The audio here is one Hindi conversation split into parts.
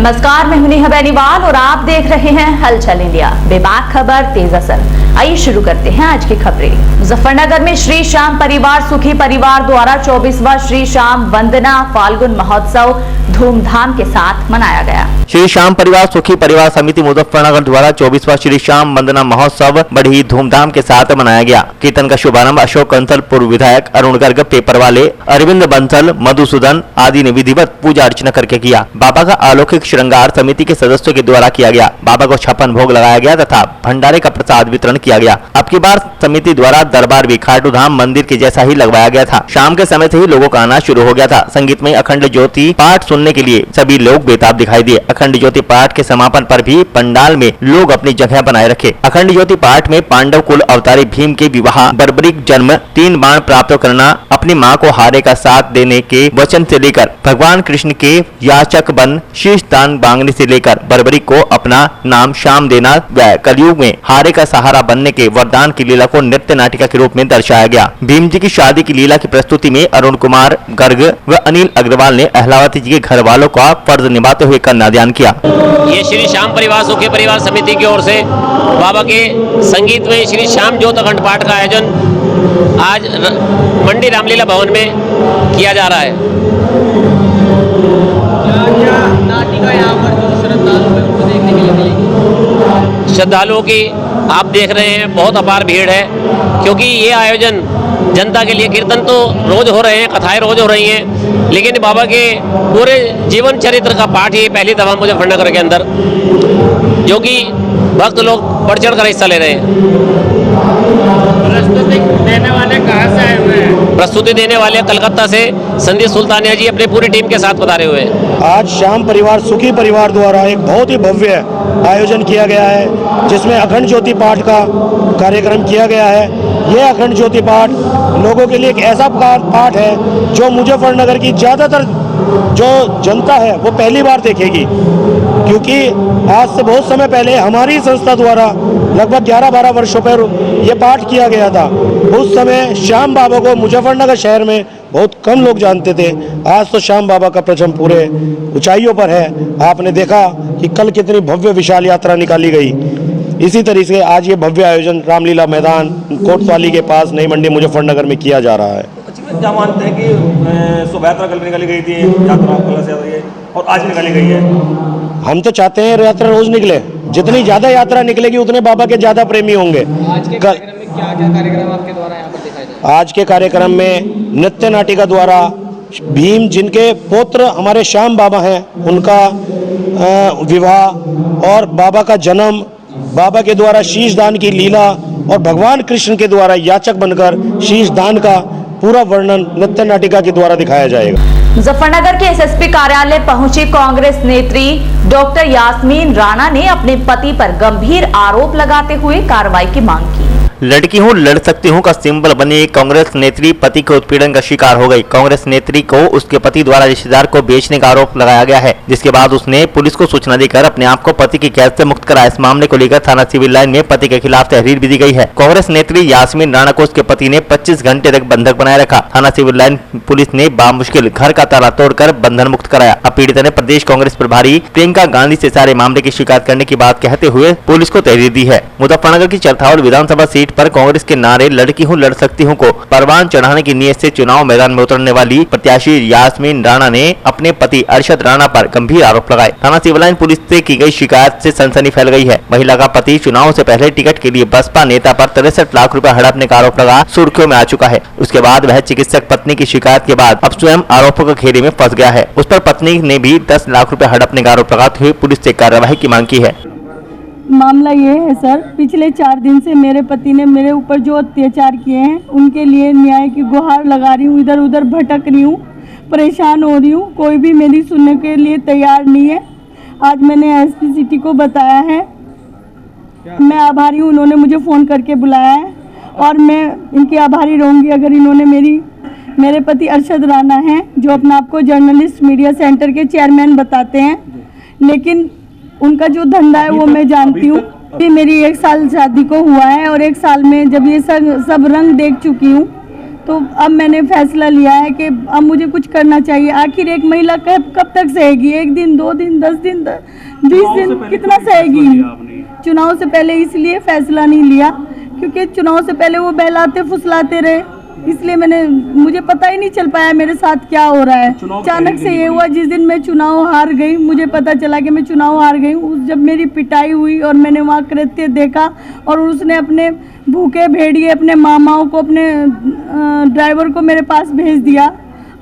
नमस्कार, मैं हूं नेहा बेनीवाल और आप देख रहे हैं हलचल इंडिया। बेबाक खबर तेज असर। आइए शुरू करते हैं आज की खबरें। मुजफ्फरनगर में श्री श्याम परिवार सुखी परिवार द्वारा 24वां श्री श्याम वंदना फाल्गुन महोत्सव धूमधाम के साथ मनाया गया। श्री श्याम परिवार सुखी परिवार समिति मुजफ्फरनगर द्वारा 24वां श्री श्याम वंदना महोत्सव बड़ी धूमधाम के साथ मनाया गया। कीर्तन का शुभारंभ अशोक कंसल, पूर्व विधायक अरुण गर्ग, पेपर वाले अरविंद बंसल, मधुसूदन आदि ने विधिवत पूजा अर्चना करके किया। बाबा का अलौकिक श्रृंगार समिति के सदस्यों के द्वारा किया गया। बाबा को 56 भोग लगाया गया तथा भंडारे का प्रसाद वितरण किया गया। अब की बार समिति द्वारा दरबार भी खाटू धाम मंदिर के जैसा ही लगवाया गया था। शाम के समय से ही लोगों का आना शुरू हो गया था। संगीतमय अखंड ज्योति पाठ सुनने के लिए सभी लोग बेताब दिखाई दिए। अखंड ज्योति पाठ के समापन पर भी पंडाल में लोग अपनी जगह बनाए रखे। अखंड ज्योति पाठ में पांडव कुल अवतारी भीम के विवाह, बर्बरिक जन्म, 3 बाण प्राप्त करना, अपनी मां को हारे का साथ देने के वचन से लेकर भगवान कृष्ण के याचक बन शीश दान मांगने से लेकर बर्बरिक को अपना नाम श्याम देना व कलयुग में हारे का सहारा बनने के वरदान की लीला को नृत्य नाटिका के रूप में दर्शाया गया। भीम जी की शादी की लीला की प्रस्तुति में अरुण कुमार गर्ग व अनिल अग्रवाल ने अहलावती जी के घर वालों का फर्ज निभाते हुए कन्यादान किया। ये श्री श्याम परिवार सुखी परिवार समिति की ओर से बाबा के संगीत में श्री श्याम ज्योत अखंड पाठ का आयोजन आज मंडी रामलीला भवन में किया जा रहा है। नाटिका यहाँ पर जो श्रद्धालु है उनको देखने के लिए मिलेगी। श्रद्धालुओं की आप देख रहे हैं बहुत अपार भीड़ है, क्योंकि ये आयोजन जनता के लिए, कीर्तन तो रोज हो रहे हैं, कथाएं रोज हो रही हैं, लेकिन बाबा के पूरे जीवन चरित्र का पाठ ये पहली दफा मुजफ्फरनगर के अंदर, जो कि भक्त लोग बढ़ चढ़ कर हिस्सा ले रहे हैं। प्रस्तुति देने वाले कहाँ से आए हुए हैं? प्रस्तुति देने वाले कलकत्ता से संदीप सुल्तानिया जी अपनी पूरी टीम के साथ पधारे हुए हैं। आज श्याम परिवार सुखी परिवार द्वारा एक बहुत ही भव्य आयोजन किया गया है, जिसमें अखंड ज्योति पाठ का कार्यक्रम किया गया है। यह अखंड ज्योति पाठ लोगों के लिए एक ऐसा पाठ है जो मुजफ्फरनगर की ज़्यादातर जो जनता है वो पहली बार देखेगी, क्योंकि आज से बहुत समय पहले हमारी संस्था द्वारा लगभग 11-12 वर्षों पर यह पाठ किया गया था। उस समय श्याम बाबा को मुजफ्फरनगर शहर में बहुत कम लोग जानते थे। आज तो श्याम बाबा का प्रचम पूरे ऊंचाइयों पर है। आपने देखा कि कल कितनी भव्य विशाल यात्रा निकाली गई। इसी तरीके से आज ये भव्य आयोजन रामलीला मैदान कोतवाली के पास नई मंडी मुजफ्फरनगर में किया जा रहा है। क्या मानते हैं कि शोभा यात्रा कल निकाली गई थी, यात्रा कल से है और आज निकाली गई है? हम तो चाहते हैं यात्रा रोज निकले। जितनी ज्यादा यात्रा निकलेगी उतने बाबा के ज्यादा प्रेमी होंगे। आज के कार्यक्रम में क्या कार्यक्रम आपके द्वारा यहाँ पर दिखाई दे? आज के कार्यक्रम में नृत्य नाटिका द्वारा भीम, जिनके पुत्र हमारे श्याम बाबा हैं, उनका विवाह और बाबा का जन्म, बाबा के द्वारा शीश दान की लीला और भगवान कृष्ण के द्वारा याचक बनकर शीश दान का पूरा वर्णन नृत्य नाटिका के द्वारा दिखाया जाएगा। मुजफ्फरनगर के एसएसपी कार्यालय पहुंची कांग्रेस नेत्री डॉक्टर यास्मीन राणा ने अपने पति पर गंभीर आरोप लगाते हुए कार्रवाई की मांग की। लड़की हूँ लड़ सकती हूँ का सिंबल बनी कांग्रेस नेत्री पति के उत्पीड़न का शिकार हो गई। कांग्रेस नेत्री को उसके पति द्वारा रिश्तेदार को बेचने का आरोप लगाया गया है, जिसके बाद उसने पुलिस को सूचना देकर अपने आप को पति की कैद से मुक्त कराया। इस मामले को लेकर थाना सिविल लाइन में पति के खिलाफ तहरीर भी दी गई है। कांग्रेस नेत्री यास्मीन राणा को उसके पति ने 25 घंटे तक बंधक बनाए रखा। थाना सिविल लाइन पुलिस ने बामुश्किल घर का ताला तोड़कर बंधन मुक्त कराया। अब पीड़िता ने प्रदेश कांग्रेस प्रभारी प्रियंका गांधी से सारे मामले की शिकायत करने की बात कहते हुए पुलिस को तहरीर दी है। मुजफ्फरनगर की चरथावल विधानसभा सीट पर कांग्रेस के नारे लड़की हूँ लड़ सकती हूँ को परवान चढ़ाने की नीयत से चुनाव मैदान में उतरने वाली प्रत्याशी यास्मीन राणा ने अपने पति अरशद राणा पर गंभीर आरोप लगाए। थाना सिविल लाइन पुलिस से की गई शिकायत से सनसनी फैल गई है। महिला का पति चुनाव से पहले टिकट के लिए बसपा नेता पर 63 लाख रुपए हड़पने का आरोप लगा सुर्खियों में आ चुका है। उसके बाद वह चिकित्सक पत्नी की शिकायत के बाद अब स्वयं आरोपों के घेरे में फंस गया है। उस पर पत्नी ने भी 10 लाख रुपए हड़पने का आरोप लगाते हुए पुलिस से कार्रवाई की मांग की है। मामला ये है सर, पिछले 4 दिन से मेरे पति ने मेरे ऊपर जो अत्याचार किए हैं उनके लिए न्याय की गुहार लगा रही हूँ। इधर उधर भटक रही हूँ, परेशान हो रही हूँ, कोई भी मेरी सुनने के लिए तैयार नहीं है। आज मैंने एसपी सिटी को बताया है, मैं आभारी हूँ, उन्होंने मुझे फ़ोन करके बुलाया है और मैं इनकी आभारी रहूँगी अगर इन्होंने मेरे पति अरशद राणा हैं जो अपने आप को जर्नलिस्ट मीडिया सेंटर के चेयरमैन बताते हैं, लेकिन उनका जो धंधा है वो मैं जानती हूँ। मेरी 1 साल शादी को हुआ है और 1 साल में जब ये सब रंग देख चुकी हूँ तो अब मैंने फैसला लिया है कि अब मुझे कुछ करना चाहिए। आखिर एक महिला कब तक सहेगी? 1 दिन, 2 दिन, 10 दिन, 20 दिन, कितना सहेगी? चुनाव से पहले इसलिए फैसला नहीं लिया क्योंकि चुनाव से पहले वो बहलाते फुसलाते रहे, इसलिए मुझे पता ही नहीं चल पाया मेरे साथ क्या हो रहा है। अचानक से ये हुआ जिस दिन मैं चुनाव हार गई, मुझे पता चला कि मैं चुनाव हार गई हूँ। जब मेरी पिटाई हुई और मैंने वहाँ कृत्य देखा और उसने अपने भूखे भेड़िए अपने मामाओं को, अपने ड्राइवर को मेरे पास भेज दिया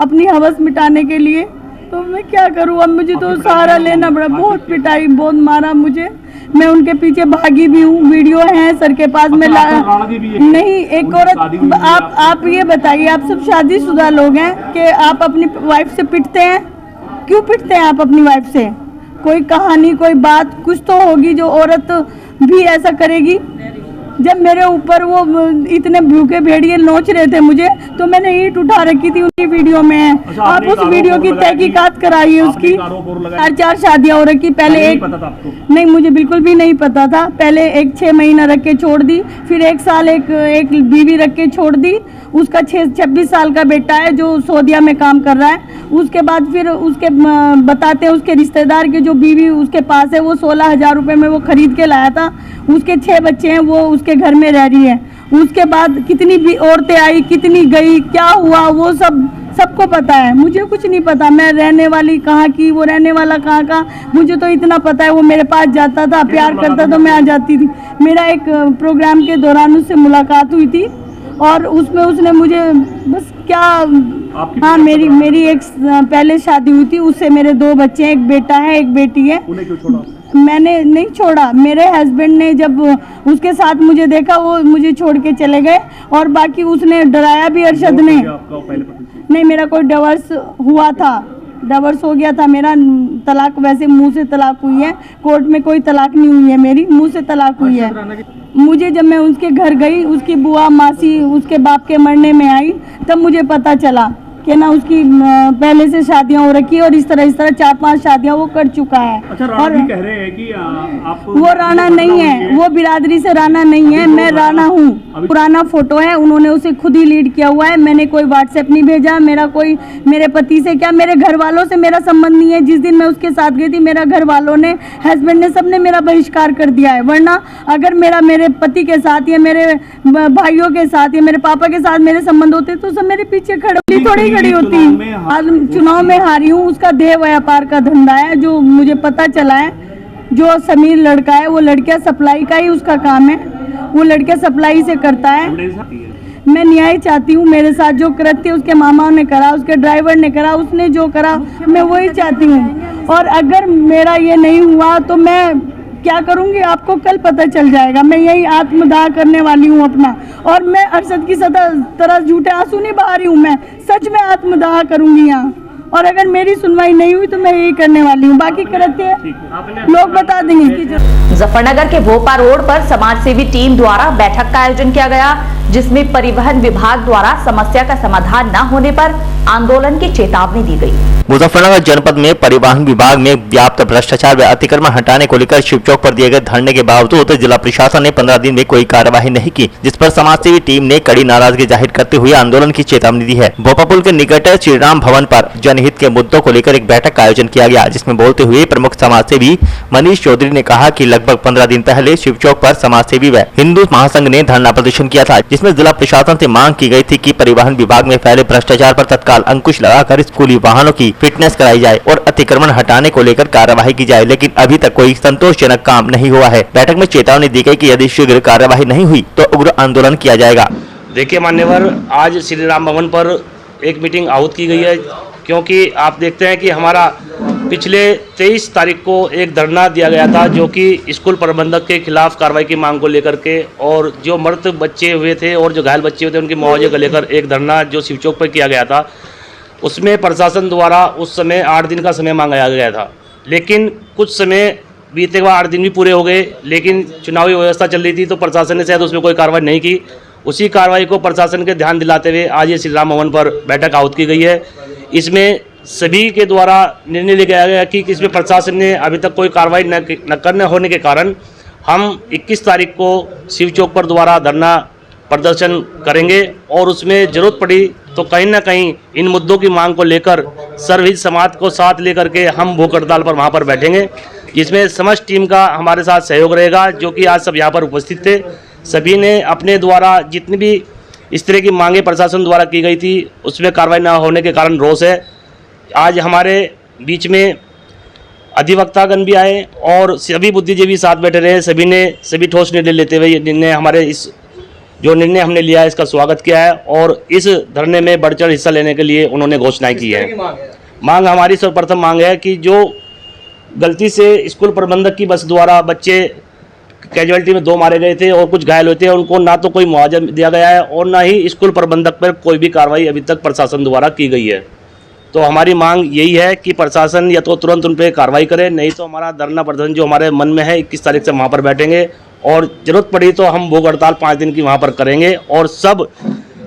अपनी हवस मिटाने के लिए, तो मैं क्या करूँ? अब मुझे तो सहारा लेना पड़ा। बहुत पिटाई, बहुत मारा मुझे। मैं उनके पीछे भागी भी हूँ, वीडियो है सर के पास। मैं नहीं, एक औरत, आप ये बताइए, आप सब शादीशुदा लोग हैं कि आप अपनी वाइफ से पिटते हैं? क्यों पिटते हैं आप अपनी वाइफ से? कोई कहानी, कोई बात कुछ तो होगी जो औरत भी ऐसा करेगी। जब मेरे ऊपर वो इतने भूखे भेड़िए नोच रहे थे मुझे, तो मैंने ईंट उठा रखी थी, उनकी वीडियो में है। आप उस वीडियो की तहकीकात कराइए उसकी। 4 शादियां हो रखी, पहले एक नहीं, मुझे बिल्कुल भी नहीं पता था। पहले एक 6 महीना रख के छोड़ दी, फिर 1 साल एक बीवी रख के छोड़ दी। उसका 26 साल का बेटा है जो सऊदीया में काम कर रहा है। उसके बाद फिर उसके बताते हैं उसके रिश्तेदार के जो बीवी उसके पास है वो 16,000 रुपये में वो खरीद के लाया था। उसके 6 बच्चे हैं, वो उसके घर में रह रही है। उसके बाद कितनी भी औरतें आई, कितनी गई, क्या हुआ, वो सबको पता है। मुझे कुछ नहीं पता, मैं रहने वाली कहाँ की, वो रहने वाला कहाँ का, मुझे तो इतना पता है वो मेरे पास जाता था, प्यार करता तो मैं आ जाती थी। मेरा एक प्रोग्राम के दौरान उससे मुलाकात हुई थी और उसमें उसने मुझे बस क्या, हाँ, मेरी एक पहले शादी हुई थी, उससे मेरे 2 बच्चे हैं, एक बेटा है, एक बेटी है। उन्हें क्यों छोड़ा? मैंने नहीं छोड़ा, मेरे हस्बैंड ने जब उसके साथ मुझे देखा वो मुझे छोड़ के चले गए। और बाकी उसने डराया भी अरशद ने। नहीं, मेरा कोई डिवोर्स हुआ था, डिवोर्स हो गया था मेरा। तलाक वैसे मुंह से तलाक हुई है, कोर्ट में कोई तलाक नहीं हुई है मेरी, मुंह से तलाक हुई है। मुझे जब मैं उसके घर गई, उसकी बुआ मासी उसके बाप के मरने में आई, तब मुझे पता चला कि ना उसकी पहले से शादियां हो रखी है और इस तरह 4-5 शादियां वो कर चुका है। अच्छा, राणा और कह रहे हैं कि आप वो राणा नहीं है, वो बिरादरी से राणा नहीं है, मैं राणा हूँ। पुराना फोटो है, उन्होंने उसे खुद ही लीड किया हुआ है। मैंने कोई व्हाट्सएप नहीं भेजा, मेरे पति से क्या, मेरे घर वालों से मेरा संबंध नहीं है। जिस दिन मैं उसके साथ गई थी, मेरा घर वालों ने, हस्बैंड ने, सबने मेरा बहिष्कार कर दिया है। वरना अगर मेरे पति के साथ या मेरे भाइयों के साथ या मेरे पापा के साथ मेरे संबंध होते तो सब मेरे पीछे खड़ी होती। आज चुनाव में हारी हूँ, उसका देह व्यापार का धंधा है जो मुझे पता चला है। जो समीर लड़का है वो लड़कियां सप्लाई का ही उसका काम है, वो लड़कियां सप्लाई से करता है। मैं न्याय चाहती हूँ। मेरे साथ जो कृत्य उसके मामा ने करा, उसके ड्राइवर ने करा, उसने जो करा, मैं वही चाहती हूँ। और अगर मेरा ये नहीं हुआ तो मैं क्या करूंगी आपको कल पता चल जाएगा। मैं यही आत्मदाह करने वाली हूँ अपना, और मैं अरशद की तरह झूठे आंसू नहीं बहा रही हूँ, मैं सच में आत्मदाह करूंगी यहाँ। और अगर मेरी सुनवाई नहीं हुई तो मैं यही करने वाली हूँ। बाकी करते लोग बता देंगे। मुजफ्फरनगर के भोपा रोड पर समाज सेवी टीम द्वारा बैठक का आयोजन किया गया, जिसमें परिवहन विभाग द्वारा समस्या का समाधान न होने पर आंदोलन की चेतावनी दी गई। मुजफ्फरनगर जनपद में परिवहन विभाग में व्याप्त भ्रष्टाचार व अतिक्रमण हटाने को लेकर शिव चौक पर दिए गए धरने के बावजूद जिला प्रशासन ने 15 दिन में कोई कार्यवाही नहीं की, जिस पर समाजसेवी टीम ने कड़ी नाराजगी जाहिर करते हुए आंदोलन की चेतावनी दी है। भोपा पुल के निकट श्री राम भवन पर जनहित के मुद्दों को लेकर एक बैठक का आयोजन किया गया, जिसमें बोलते हुए प्रमुख समाजसेवी मनीष चौधरी ने कहा कि लगभग 15 दिन पहले शिव चौक पर समाजसेवी व हिंदू महासंघ ने धरना प्रदर्शन किया था, जिसमें जिला प्रशासन से मांग की गई थी कि परिवहन विभाग में फैले भ्रष्टाचार पर तत्काल अंकुश लगाकर स्कूली वाहनों की फिटनेस कराई जाए और अतिक्रमण हटाने को लेकर कार्यवाही की जाए, लेकिन अभी तक कोई संतोषजनक काम नहीं हुआ है। बैठक में चेतावनी दी गई कि यदि शीघ्र कार्यवाही नहीं हुई तो उग्र आंदोलन किया जाएगा। देखिए मान्यवर, आज श्री राम भवन पर एक मीटिंग आहूत की गई है, क्योंकि आप देखते हैं कि हमारा पिछले 23 तारीख को एक धरना दिया गया था, जो कि स्कूल प्रबंधक के खिलाफ कार्रवाई की मांग को लेकर के, और जो मृत बच्चे हुए थे और जो घायल बच्चे हुए थे उनके मुआवजे को लेकर एक धरना जो शिव चौक पर किया गया था। उसमें प्रशासन द्वारा उस समय 8 दिन का समय मांगा गया था, लेकिन कुछ समय बीते के बाद 8 दिन भी पूरे हो गए, लेकिन चुनावी व्यवस्था चल रही थी तो प्रशासन ने शायद उसमें कोई कार्रवाई नहीं की। उसी कार्रवाई को प्रशासन के ध्यान दिलाते हुए आज ये श्री राम भवन पर बैठक आहूत की गई है। इसमें सभी के द्वारा निर्णय लिया गया कि इसमें प्रशासन ने अभी तक कोई कार्रवाई न करने होने के कारण हम 21 तारीख को शिव चौक पर दोबारा धरना प्रदर्शन करेंगे और उसमें जरूरत पड़ी तो कहीं ना कहीं इन मुद्दों की मांग को लेकर सर्वहित समाज को साथ लेकर के हम भूख हड़ताल पर वहाँ पर बैठेंगे, जिसमें समस्त टीम का हमारे साथ सहयोग रहेगा, जो कि आज सब यहाँ पर उपस्थित थे। सभी ने अपने द्वारा जितनी भी इस तरह की मांगे प्रशासन द्वारा की गई थी उसमें कार्रवाई न होने के कारण रोष है। आज हमारे बीच में अधिवक्तागण भी आए और सभी बुद्धिजीवी साथ बैठे रहे। सभी ने सभी ठोस निर्णय लेते हुए निर्णय हमारे इस जो निर्णय हमने लिया है इसका स्वागत किया है और इस धरने में बढ़ चढ़ हिस्सा लेने के लिए उन्होंने घोषणाएं की है। मांग हमारी सर्वप्रथम मांग है कि जो गलती से स्कूल प्रबंधक की बस द्वारा बच्चे कैजुअलिटी में 2 मारे गए थे और कुछ घायल हुए थे, उनको ना तो कोई मुआवजा दिया गया है और ना ही स्कूल प्रबंधक पर कोई भी कार्रवाई अभी तक प्रशासन द्वारा की गई है। तो हमारी मांग यही है कि प्रशासन या तो तुरंत उन पर कार्रवाई करे, नहीं तो हमारा धरना प्रदर्शन जो हमारे मन में है 21 तारीख से वहाँ पर बैठेंगे और जरूरत पड़ी तो हम भूख हड़ताल 5 दिन की वहाँ पर करेंगे और सब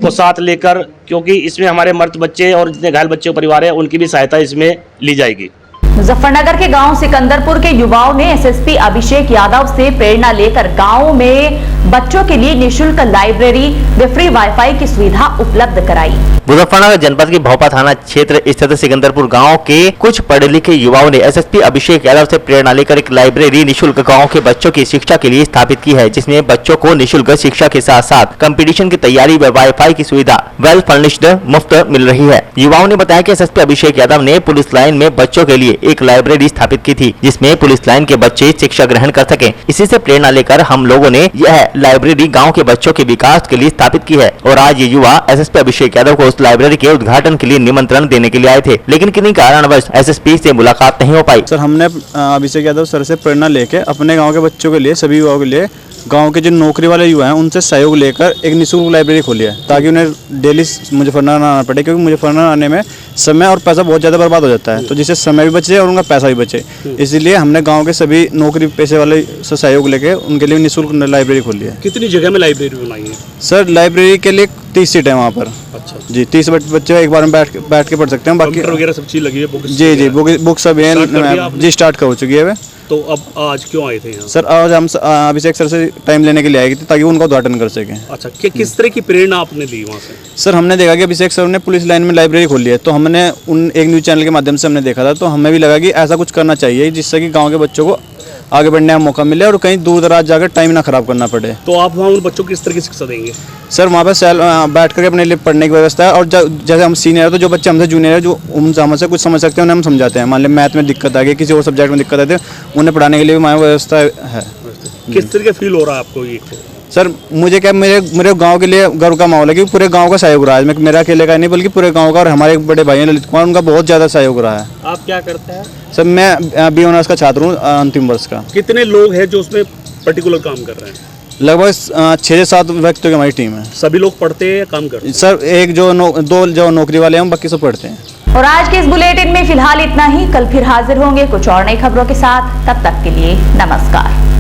को साथ लेकर, क्योंकि इसमें हमारे मृत बच्चे और जितने घायल बच्चे परिवार है उनकी भी सहायता इसमें ली जाएगी। मुजफ्फरनगर के गांव सिकंदरपुर के युवाओं ने एसएसपी अभिषेक यादव से प्रेरणा लेकर गांव में बच्चों के लिए निःशुल्क लाइब्रेरी व फ्री वाईफाई की सुविधा उपलब्ध कराई। मुजफ्फरनगर जनपद के भोपा थाना क्षेत्र स्थित सिकंदरपुर गांव के कुछ पढ़े लिखे युवाओं ने एसएसपी अभिषेक यादव से प्रेरणा लेकर एक लाइब्रेरी निःशुल्क गांव के बच्चों की शिक्षा के लिए स्थापित की है, जिसमें बच्चों को निःशुल्क शिक्षा के साथ साथ कंपटीशन की तैयारी व वाईफाई की सुविधा वेल फर्निश्ड मुफ्त मिल रही है। युवाओं ने बताया कि एसएसपी अभिषेक यादव ने पुलिस लाइन में बच्चों के लिए एक लाइब्रेरी स्थापित की थी, जिसमें पुलिस लाइन के बच्चे शिक्षा ग्रहण कर सके। इसी से प्रेरणा लेकर हम लोगों ने यह लाइब्रेरी गांव के बच्चों के विकास के लिए स्थापित की है और आज ये युवा एसएसपी अभिषेक यादव को उस लाइब्रेरी के उद्घाटन के लिए निमंत्रण देने के लिए आए थे, लेकिन किन्हीं कारणवश एसएसपी से मुलाकात नहीं हो पाई। सर, हमने अभिषेक यादव सर से प्रेरणा लेके अपने गाँव के बच्चों के लिए, सभी युवाओं के लिए, गांव के जो नौकरी वाले युवा हैं उनसे सहयोग लेकर एक निःशुल्क लाइब्रेरी खोली है, ताकि उन्हें डेली मुजफ्फरनगर आना पड़े, क्योंकि मुजफ्फरनगर आने में समय और पैसा बहुत ज़्यादा बर्बाद हो जाता है। तो जिससे समय भी बचे और उनका पैसा भी बचे, इसीलिए हमने गांव के सभी नौकरी पेशे वाले से सहयोग लेकर उनके लिए निःशुल्क लाइब्रेरी खोली है। कितनी जगह में लाइब्रेरी बनाई है? सर, लाइब्रेरी के लिए 30 सीट है वहाँ पर। अच्छा जी, 30 बच्चे एक बार में बैठ के पढ़ सकते हैं। बाकी वगैरह सब चीज़ लगी है? जी, बुक सब जी स्टार्ट हो चुकी है। तो अब आज क्यों आए थे यहाँ? सर, आज हम अभिषेक सर से टाइम लेने के लिए आए थे ताकि उनका उद्घाटन कर सकें। अच्छा, किस तरह की प्रेरणा आपने ली वहाँ से? सर, हमने देखा कि अभिषेक सर ने पुलिस लाइन में लाइब्रेरी खोली है, तो हमने एक न्यूज़ चैनल के माध्यम से हमने देखा था, तो हमें भी लगा कि ऐसा कुछ करना चाहिए जिससे कि गाँव के बच्चों को आगे बढ़ने का मौका मिले और कहीं दूर दराज जाकर टाइम ना खराब करना पड़े। तो आप वहाँ उन बच्चों को किस तरह की शिक्षा देंगे? सर, वहाँ पर बैठ करके अपने लिए पढ़ने की व्यवस्था है और जैसे हम सीनियर है तो जो बच्चे हमसे जूनियर है, जो हमसे कुछ समझ सकते हैं उन्हें हम समझाते हैं। मान लीजिए मैथ में दिक्कत आ गई, किसी और सब्जेक्ट में दिक्कत आती है, उन्हें पढ़ाने के लिए भी हमारी व्यवस्था है। किस तरह का फील हो रहा है आपको ये? सर, मुझे क्या, मेरे गांव के लिए गर्व का माहौल है कि पूरे गांव का सहयोग रहा है। मेरा अकेले का नहीं बल्कि पूरे गांव का, और हमारे एक बड़े भाई हैं ललित कुमार, उनका बहुत ज़्यादा सहयोग रहा है। आप क्या करते हैं? सर, मैं बी ऑनर्स का छात्र हूँ, अंतिम वर्ष का। कितने लोग हैं जो उसमें पर्टिकुलर काम कर रहे हैं? लगभग 6 से 7 व्यक्तियों की हमारी टीम है। सभी लोग पढ़ते हैं या काम करते हैं? सर, दो जो नौकरी वाले हैं, बाकी सब पढ़ते हैं। और आज के इस बुलेटिन में फिलहाल इतना ही। कल फिर हाजिर होंगे कुछ और नई खबरों के साथ। तब तक के लिए नमस्कार।